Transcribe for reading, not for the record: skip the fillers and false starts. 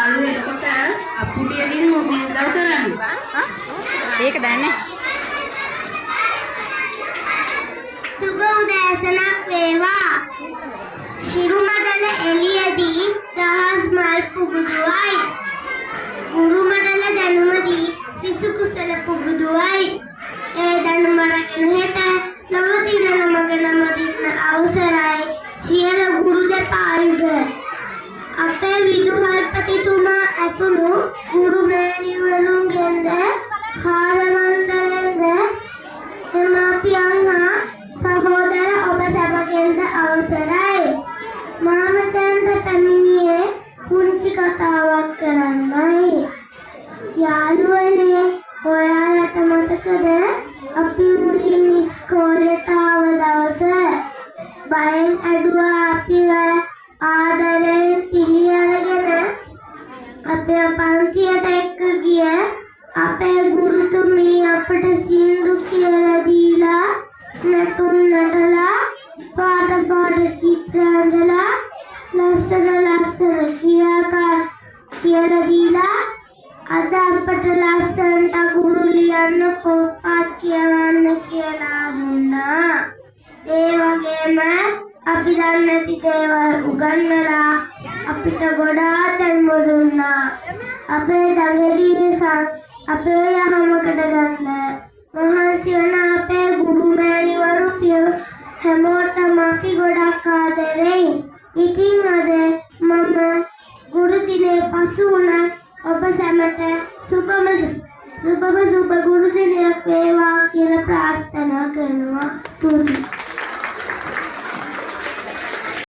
යාළුවෝ එනකොට අප්පුටියගෙන් මොකද කරන්නේ? ඒක දැන්නේ. සුබ උදෑසනක් වේවා. හිරුමඩල එළියදී දහස් මල් පුබුදුවයි. ගුරුමඩල දැනුමදී සිසු කුසල පුබුදුවයි. ඒ දැනුම රැගෙන හෙට නවතින නමක නමදින්න අවසරයි සියලු ගුරු දෙපායුද. අපේ විදුහල්පතිතුමා ඇතුළු ගුරු මෑණිවරුන්ගෙන්ද කාලමණ්ඩලෙන්ද දෙමාපියන් හා සහෝදර ඔබ සැමගෙන්ද අවසරයි. මා මෙතෙන්ට පැමිණියේ පුංචි කතාවක් කරන්නයි. යාළුවනේ, ඔයාලට මතකද අපි මුලින් ඉස්කෝලේට ආව දවස? බයෙන් ඇදුවා අපිව ආදරයෙන් පිළි අරගෙන අපේ පන්තියට එක්ක ගිය අපේ ගුරුතුමී අපට සින්දු කියලා දීලා නටුන් නටලා පාට චිත්‍ර අඳලා ලස්සන ක්‍රියාකාර කියලා දීලා අද අපට ලස්සනට ගුරු ලියන්න පොත්පත් කියවන්න කියලා දුන්නා. ඒ වගේම අපි දන්නේ නැති දේවල් උගන්වලා අපිට ගොඩාක් දැනුම දුන්නා. අපේ දඟලි නිසා අපේ යහමකට ගන්න මහන්සි වන අපේ ගුරු මෑණිවරු හැමෝටම අපි ගොඩක් ආදරෙයි. ඉතින් අද